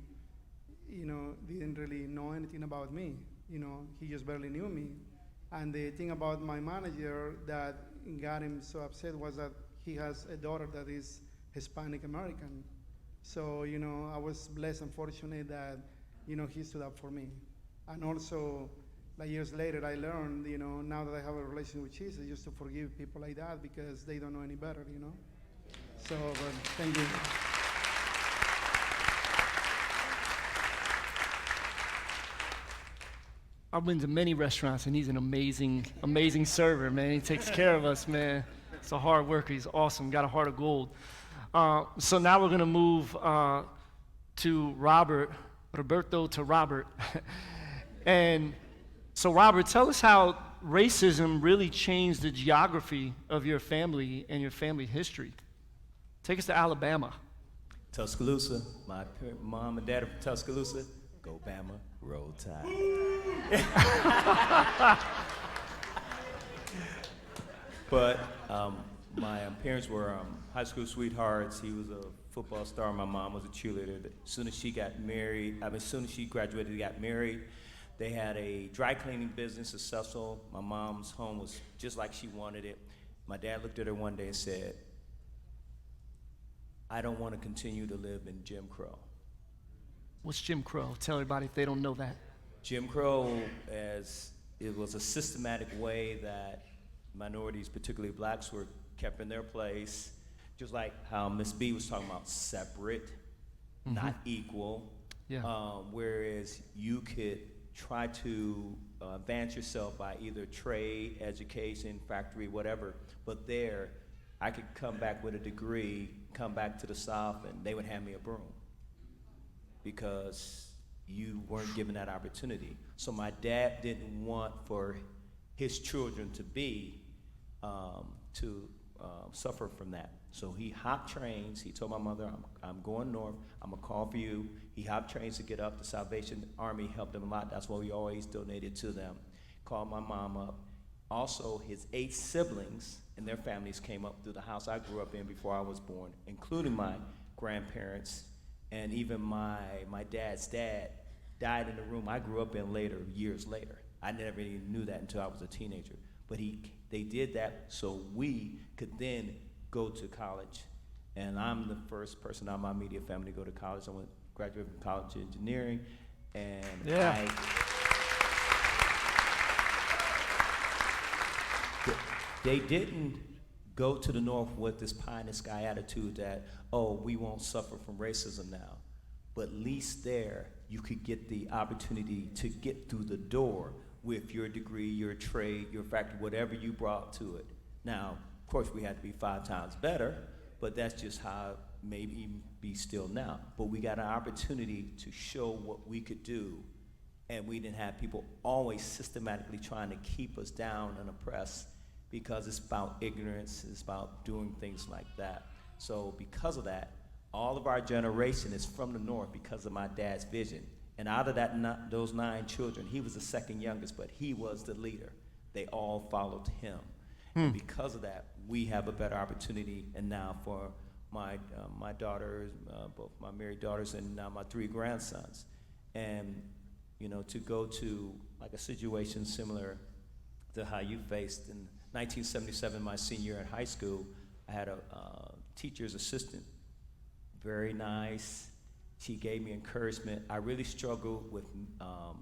didn't really know anything about me. He just barely knew me. And the thing about my manager that got him so upset was that he has a daughter that is Hispanic American. So, I was blessed and fortunate that, he stood up for me. And also, like years later, I learned, now that I have a relationship with Jesus, just to forgive people like that because they don't know any better. So, but thank you. I've been to many restaurants, and he's an amazing, amazing server, man. He takes care of us, man. He's a hard worker. He's awesome. Got a heart of gold. So now we're going to move to Roberto to Robert. And so, Robert, tell us how racism really changed the geography of your family and your family history. Take us to Alabama. Tuscaloosa. My mom and dad are from Tuscaloosa. Go Bama, roll tide. But my parents were high school sweethearts. He was a football star. My mom was a cheerleader. As soon as she graduated, they got married. They had a dry cleaning business, successful. My mom's home was just like she wanted it. My dad looked at her one day and said, I don't want to continue to live in Jim Crow. What's Jim Crow? Tell everybody if they don't know that. Jim Crow, as it was a systematic way that minorities, particularly blacks, were kept in their place, just like how Miss B was talking about separate, not equal. Yeah. Whereas you could try to advance yourself by either trade, education, factory, whatever, but there, I could come back with a degree, come back to the South, and they would hand me a broom because you weren't given that opportunity. So my dad didn't want for his children to be, suffer from that. So he hopped trains. He told my mother, I'm going north. I'm going to call for you. He hopped trains to get up. The Salvation Army helped him a lot. That's why we always donated to them. Called my mom up. Also, his 8 siblings and their families came up through the house I grew up in before I was born, including my grandparents, and even my dad's dad died in the room I grew up in later, years later. I never even knew that until I was a teenager. But they did that so we could then go to college. And I'm the first person out of my immediate family to go to college. I graduated from college of engineering, and they didn't go to the North with this pie in the sky attitude that, oh, we won't suffer from racism now. But at least there, you could get the opportunity to get through the door with your degree, your trade, your factory, whatever you brought to it. Now, of course, we had to be 5 times better, but that's just how it may even be still now. But we got an opportunity to show what we could do, and we didn't have people always systematically trying to keep us down and oppress, because it's about ignorance, it's about doing things like that. So because of that, all of our generation is from the North because of my dad's vision. And out of those 9 children, he was the second youngest, but he was the leader. They all followed him. And because of that, we have a better opportunity. And now for my daughters, both my married daughters and now my 3 grandsons. And, to go to like a situation similar to how you faced in 1977, my senior year in high school, I had a teacher's assistant, very nice. She gave me encouragement. I really struggled with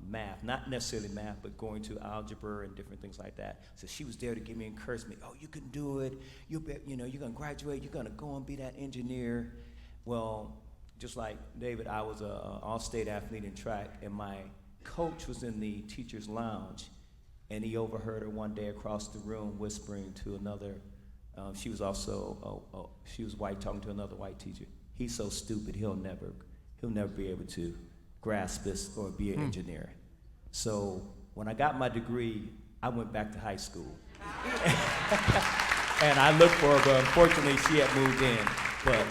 math, not necessarily math, but going to algebra and different things like that. So she was there to give me encouragement. Oh, you can do it. You're gonna graduate. You're gonna go and be that engineer. Well, just like David, I was an all-state athlete in track, and my coach was in the teacher's lounge, and he overheard her one day across the room whispering to another. She was also she was white, talking to another white teacher. He's so stupid. He'll never be able to grasp this or be an engineer. So when I got my degree, I went back to high school. And I looked for her, but unfortunately she had moved in. But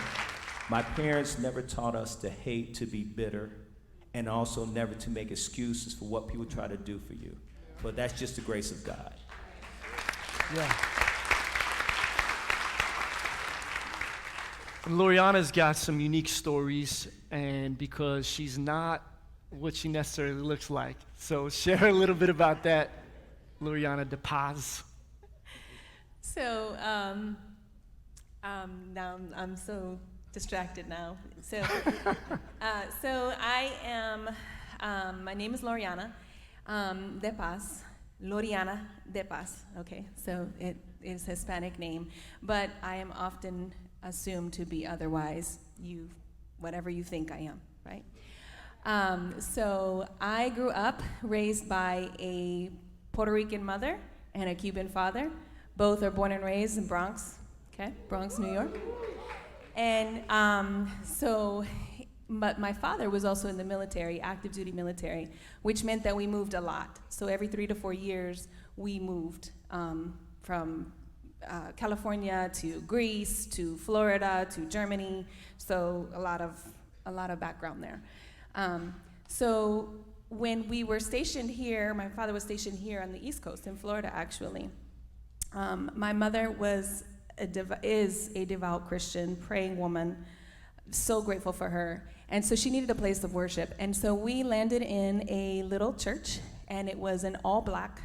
my parents never taught us to hate, to be bitter, and also never to make excuses for what people try to do for you. But that's just the grace of God. Yeah. And Loriana's got some unique stories, and because she's not what she necessarily looks like. So share a little bit about that, Loriana De Paz. So now I'm so distracted now. So I am. My name is Loriana De Paz. Loriana De Paz. Okay, so it is a Hispanic name, but I am often assumed to be otherwise. Whatever you think I am, right? So I grew up raised by a Puerto Rican mother and a Cuban father. Both are born and raised in Bronx, okay, Bronx, New York. And but my father was also in the military, active duty military, which meant that we moved a lot. So every 3 to 4 years, we moved from California to Greece to Florida to Germany. So a lot of background there. So when we were stationed here, my father was stationed here on the East Coast in Florida, actually. My mother is a devout Christian, praying woman. So grateful for her. And so she needed a place of worship. And so we landed in a little church, and it was an all-black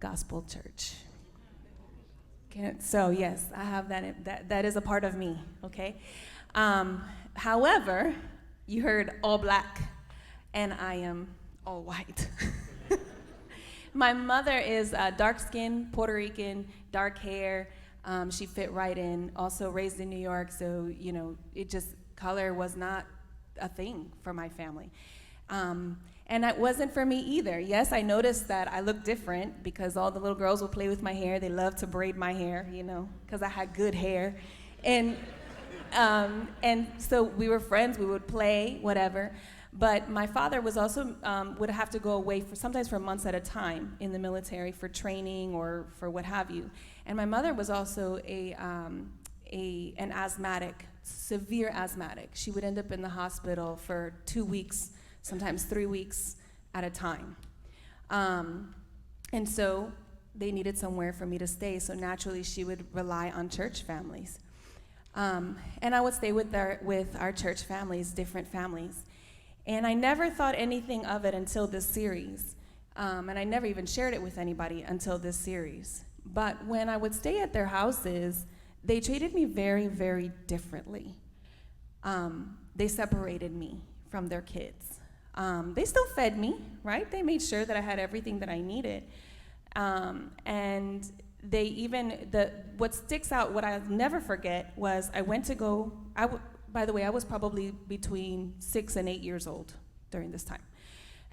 gospel church. So yes, I have that is a part of me, okay? However, you heard all black, and I am all white. My mother is dark-skinned, Puerto Rican, dark hair. She fit right in, also raised in New York, so, color was not a thing for my family. And it wasn't for me either. Yes, I noticed that I looked different because all the little girls would play with my hair. They loved to braid my hair, because I had good hair. And so we were friends, we would play, whatever. But my father was also, would have to go away sometimes for months at a time in the military for training or for what have you. And my mother was also an asthmatic, severe asthmatic. She would end up in the hospital for 2 weeks, sometimes 3 weeks at a time. And so they needed somewhere for me to stay, so naturally she would rely on church families. And I would stay with our church families, different families. And I never thought anything of it until this series. And I never even shared it with anybody until this series. But when I would stay at their houses, they treated me very, very differently. They separated me from their kids. They still fed me, right? They made sure that I had everything that I needed. And they even, what sticks out, what I'll never forget was I went to go, by the way, I was probably between 6 and 8 years old during this time.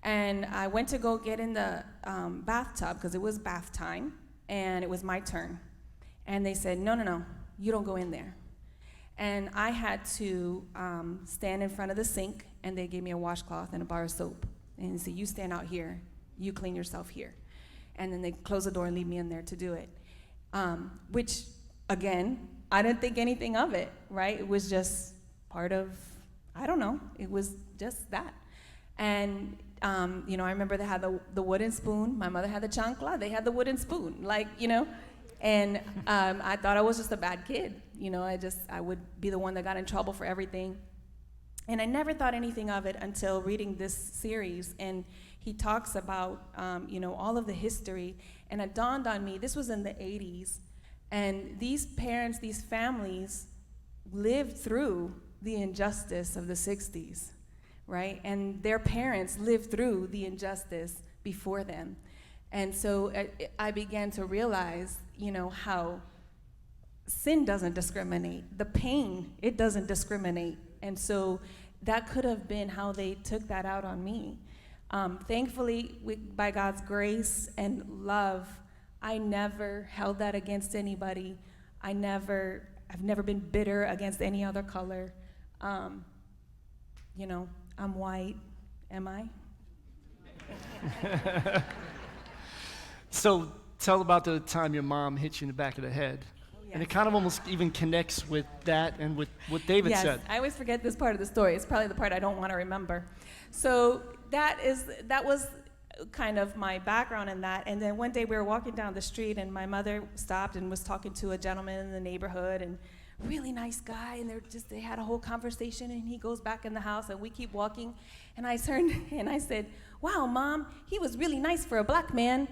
And I went to go get in the bathtub because it was bath time, and it was my turn. And they said, no, you don't go in there. And I had to stand in front of the sink, and they gave me a washcloth and a bar of soap. And they said, you stand out here, you clean yourself here. And then they closed the door and leave me in there to do it. Which, again, I didn't think anything of it, right? It was just part of, I don't know, it was just that. And, I remember they had the wooden spoon. My mother had the chancla, they had the wooden spoon, And I thought I was just a bad kid. I would be the one that got in trouble for everything. And I never thought anything of it until reading this series. And he talks about, all of the history. And it dawned on me, this was in the 80s. And these parents, these families lived through the injustice of the 60s, right? And their parents lived through the injustice before them. And so I began to realize, how sin doesn't discriminate. The pain, it doesn't discriminate. And so that could have been how they took that out on me. Thankfully, by God's grace and love, I never held that against anybody. I've never been bitter against any other color. I'm white, am I? So tell about the time your mom hit you in the back of the head. Oh, yes. And it kind of almost even connects with that and with what David said. I always forget this part of the story. It's probably the part I don't want to remember. So that was kind of my background in that. And then one day we were walking down the street, and my mother stopped and was talking to a gentleman in the neighborhood, and really nice guy, and they had a whole conversation, and he goes back in the house, and we keep walking, and I turned and I said, wow, Mom, he was really nice for a black man.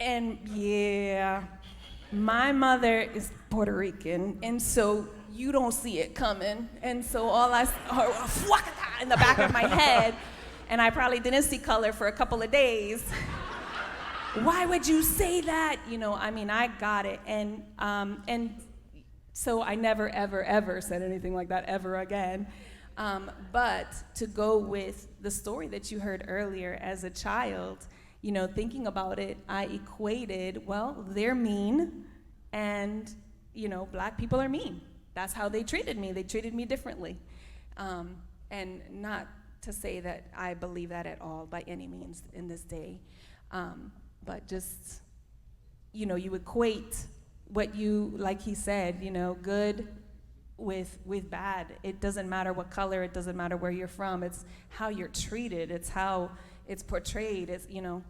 And yeah, my mother is Puerto Rican, and so you don't see it coming, and so all in the back of my head, and I probably didn't see color for a couple of days. Why would you say that? You know, I mean, I got it, and so I never, ever, ever said anything like that ever again. But to go with the story that you heard earlier, as a child, you know, thinking about it, I equated, well, they're mean, and, you know, black people are mean. That's how they treated me. They treated me differently. And not to say that I believe that at all by any means in this day. But just, you know, you equate what you, like he said, you know, good with bad. It doesn't matter what color, it doesn't matter where you're from, it's how you're treated, it's how it's portrayed, it's, you know,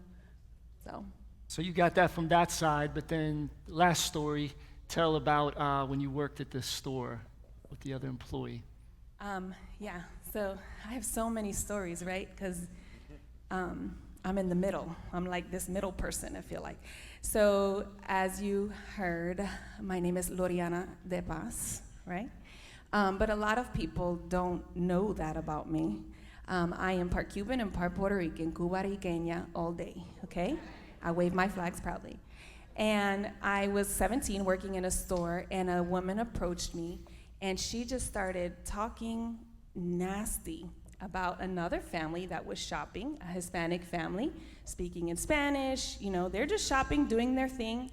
so. So you got that from that side, but then last story, tell about when you worked at this store with the other employee. Yeah, so I have so many stories, right? Because I'm in the middle. I'm like this middle person, I feel like. So as you heard, my name is Loriana de Paz, right? But a lot of people don't know that about me. I am part Cuban and part Puerto Rican, Cubariqueña all day, okay? I wave my flags proudly. And I was 17 working in a store, and a woman approached me, and she just started talking nasty about another family that was shopping, a Hispanic family, speaking in Spanish. You know, they're just shopping, doing their thing.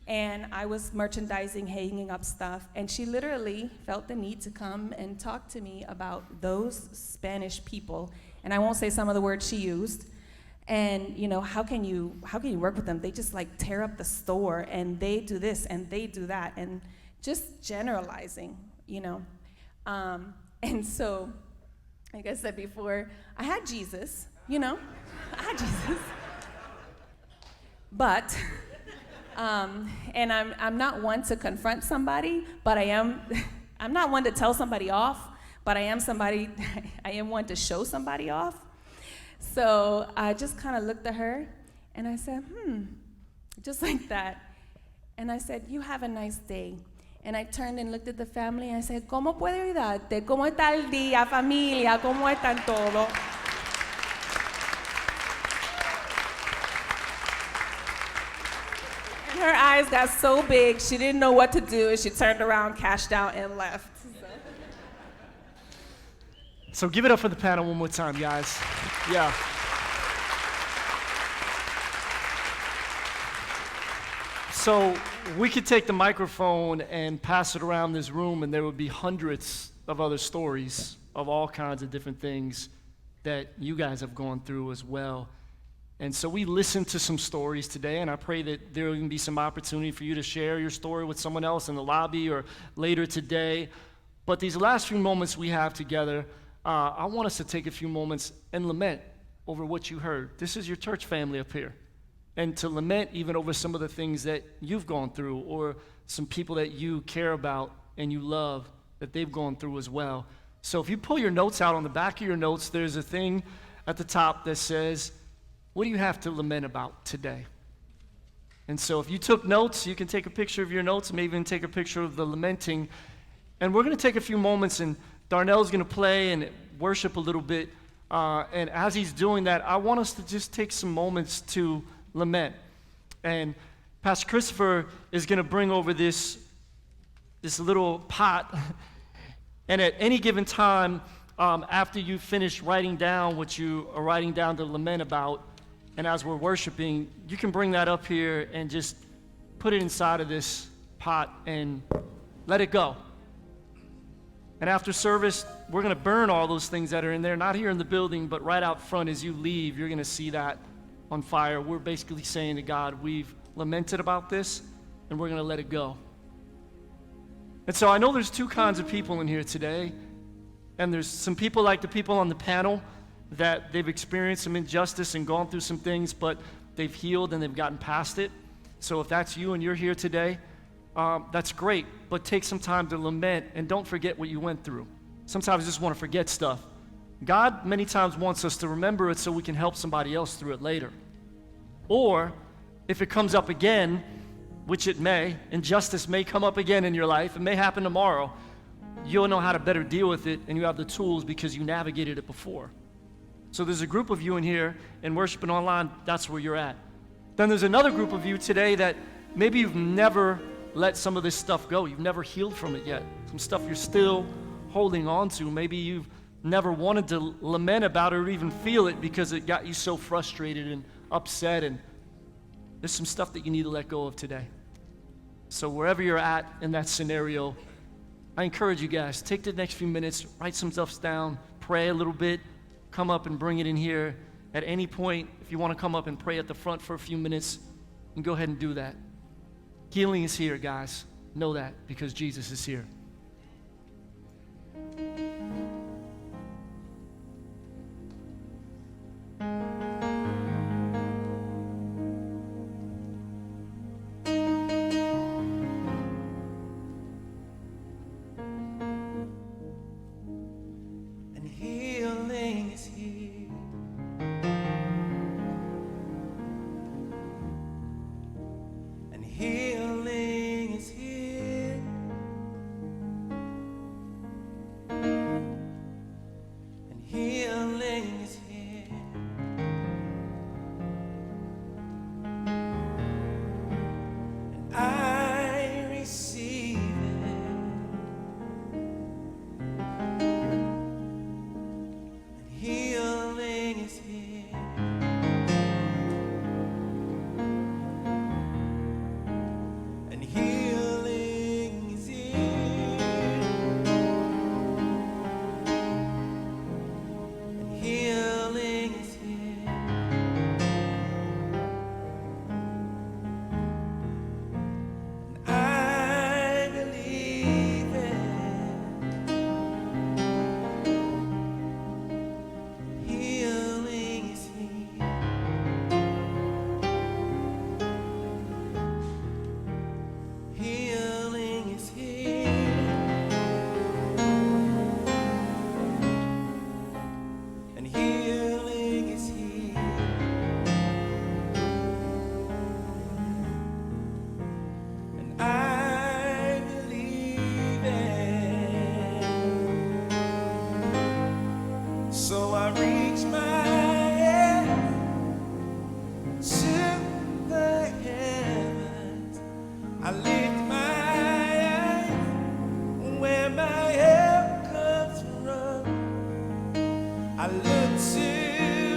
And I was merchandising, hanging up stuff, and she literally felt the need to come and talk to me about those Spanish people. And I won't say some of the words she used. And you know, how can you work with them? They just like tear up the store, and they do this and they do that, and just generalizing, you know. And so, like I said before, I had Jesus, you know, I had Jesus. But, and I'm not one to confront somebody, but I'm not one to tell somebody off, but I am one to show somebody off. So I just kind of looked at her, and I said, just like that. And I said, you have a nice day. And I turned and looked at the family, and I said, ¿Cómo puedo ayudarte? ¿Cómo está el día, familia? ¿Cómo están todos? And her eyes got so big, she didn't know what to do, and she turned around, cashed out, and left. So give it up for the panel one more time, guys. Yeah. So we could take the microphone and pass it around this room, and there would be hundreds of other stories of all kinds of different things that you guys have gone through as well. And so we listened to some stories today, and I pray that there will be some opportunity for you to share your story with someone else in the lobby or later today. But these last few moments we have together, I want us to take a few moments and lament over what you heard. This is your church family up here. And to lament even over some of the things that you've gone through, or some people that you care about and you love that they've gone through as well. So if you pull your notes out, on the back of your notes, there's a thing at the top that says, what do you have to lament about today? And so if you took notes, you can take a picture of your notes, maybe even take a picture of the lamenting. And we're going to take a few moments, and Darnell's going to play and worship a little bit. And as he's doing that, I want us to just take some moments to lament. And Pastor Christopher is going to bring over this little pot. And at any given time, after you finish writing down what you are writing down to lament about, and as we're worshiping, you can bring that up here and just put it inside of this pot and let it go. And after service, we're going to burn all those things that are in there, not here in the building, but right out front as you leave, you're going to see that on fire. We're basically saying to God, we've lamented about this, and we're going to let it go. And so I know there's two kinds of people in here today, and there's some people like the people on the panel that they've experienced some injustice and gone through some things, but they've healed and they've gotten past it. So if that's you and you're here today, that's great, but take some time to lament and don't forget what you went through. Sometimes we just want to forget stuff. God many times wants us to remember it so we can help somebody else through it later. Or if it comes up again, which it may, injustice may come up again in your life, it may happen tomorrow, you'll know how to better deal with it, and you have the tools because you navigated it before. So there's a group of you in here, in worship and online, that's where you're at. Then there's another group of you today that maybe you've never let some of this stuff go. You've never healed from it yet. Some stuff you're still holding on to. Maybe you've never wanted to lament about it or even feel it because it got you so frustrated and upset, and there's some stuff that you need to let go of today. So wherever you're at in that scenario, I encourage you guys, take the next few minutes, write some stuff down, pray a little bit, come up and bring it in here. At any point, if you want to come up and pray at the front for a few minutes, and go ahead and do that. Healing is here, guys. Know that, because Jesus is here. And healing is here. And healing is here. And healing is here. And I receive it. And healing is here. And healing is here. And healing is here. And I believe it. Healing is here. Healing is here. And healing is here. And I believe it. So I reach my hand to the heavens. I lift my eyes where my help comes from. I look to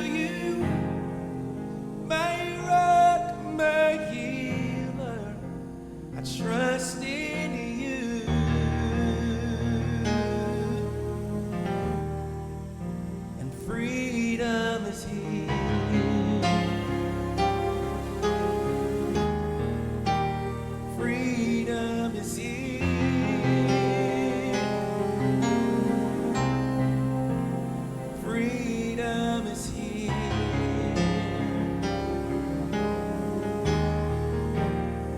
you, my rock, my healer. I trust in you. And freedom is here. Freedom is here. Freedom is here.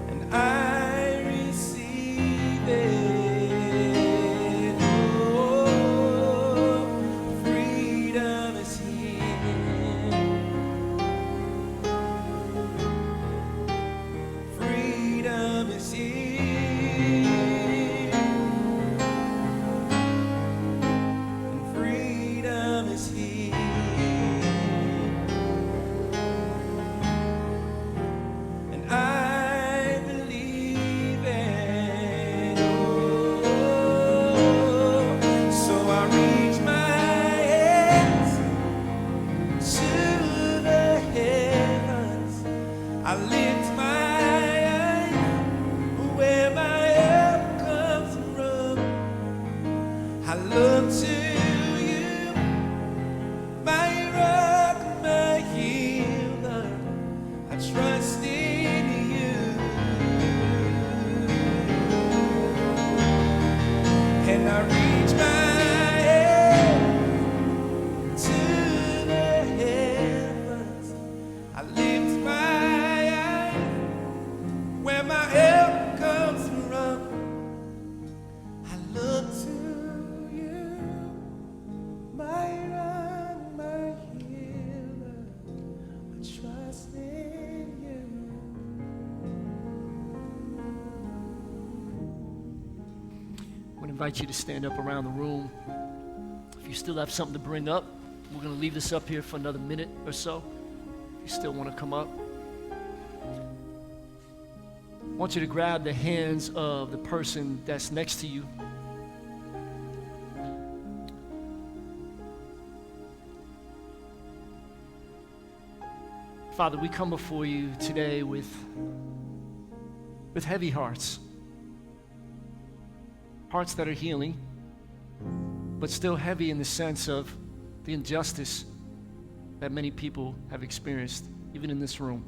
And I receive it. Oh, freedom is here. Freedom is here. And freedom is here. And I believe it. Oh, so I reach my hands to the heavens. I lift my eyes where my help comes from. I look to you, my rock, my healer. I trust in you. And I reach my hand to the heavens. I lift my eyes where my help comes from. invite you to stand up around the room. If you still have something to bring up, we're going to leave this up here for another minute or so. If you still want to come up. I want you to grab the hands of the person that's next to you. Father, we come before you today with heavy hearts. Hearts that are healing, but still heavy in the sense of the injustice that many people have experienced, even in this room.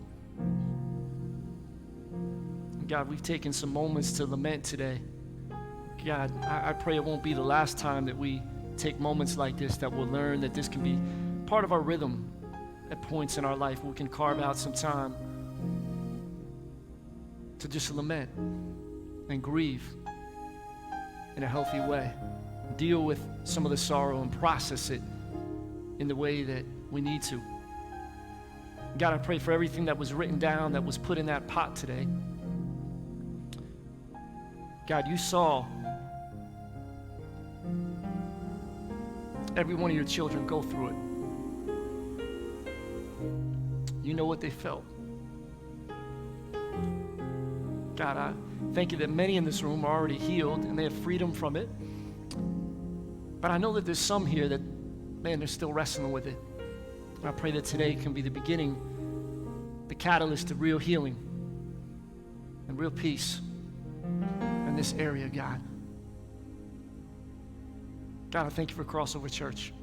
God, we've taken some moments to lament today. God, I pray it won't be the last time that we take moments like this, that we'll learn that this can be part of our rhythm at points in our life. We can carve out some time to just lament and grieve in a healthy way. Deal with some of the sorrow and process it in the way that we need to. God, I pray for everything that was written down, that was put in that pot today. God, you saw every one of your children go through it. You know what they felt. God, I thank you that many in this room are already healed and they have freedom from it. But I know that there's some here that, man, they're still wrestling with it. And I pray that today can be the beginning, the catalyst to real healing and real peace in this area, God. God, I thank you for Crossover Church.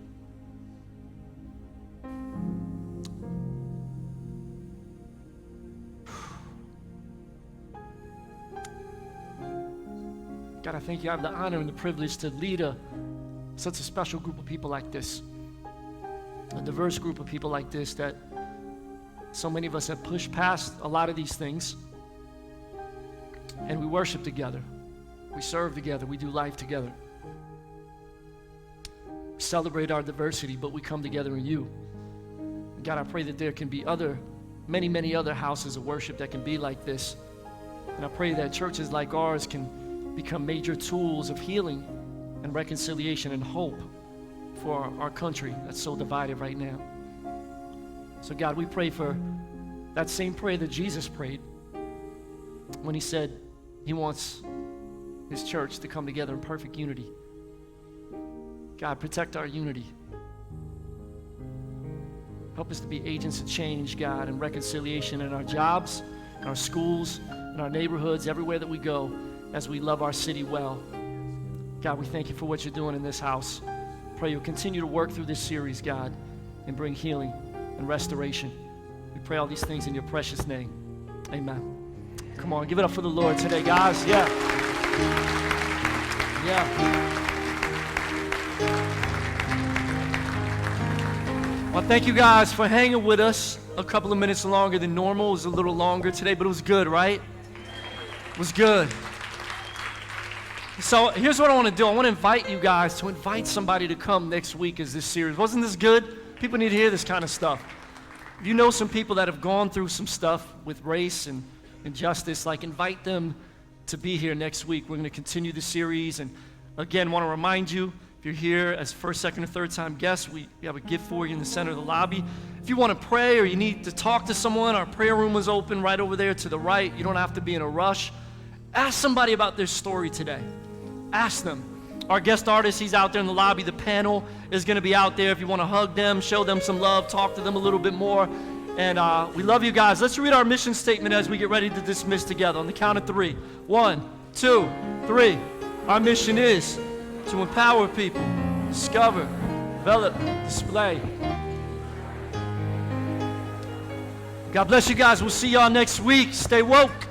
God, I thank you. I have the honor and the privilege to lead such a special group of people like this, a diverse group of people like this, that so many of us have pushed past a lot of these things, and we worship together, we serve together, we do life together. We celebrate our diversity, but we come together in you. God, I pray that there can be many, many other houses of worship that can be like this, and I pray that churches like ours can become major tools of healing and reconciliation and hope for our country that's so divided right now. So God, we pray for that same prayer that Jesus prayed when he said he wants his church to come together in perfect unity. God, protect our unity. Help us to be agents of change, God, and reconciliation in our jobs, in our schools, in our neighborhoods, everywhere that we go, as we love our city well. God, we thank you for what you're doing in this house. Pray you'll continue to work through this series, God, and bring healing and restoration. We pray all these things in your precious name. Amen. Come on, give it up for the Lord today, guys. Yeah. Well, thank you guys for hanging with us a couple of minutes longer than normal. It was a little longer today, but it was good, right? It was good. So here's what I want to do. I want to invite you guys to invite somebody to come next week as this series. Wasn't this good? People need to hear this kind of stuff. If you know some people that have gone through some stuff with race and injustice, like invite them to be here next week. We're going to continue the series. And again, want to remind you, if you're here as first, second, or third time guests, we have a gift for you in the center of the lobby. If you want to pray or you need to talk to someone, our prayer room is open right over there to the right. You don't have to be in a rush. Ask somebody about their story today. Ask them. Our guest artist, he's out there in the lobby. The panel is going to be out there. If you want to hug them, show them some love, talk to them a little bit more. And we love you guys. Let's read our mission statement as we get ready to dismiss together. On the count of 3. 1, 2, 3. Our mission is to empower people, discover, develop, display. God bless you guys. We'll see y'all next week. Stay woke.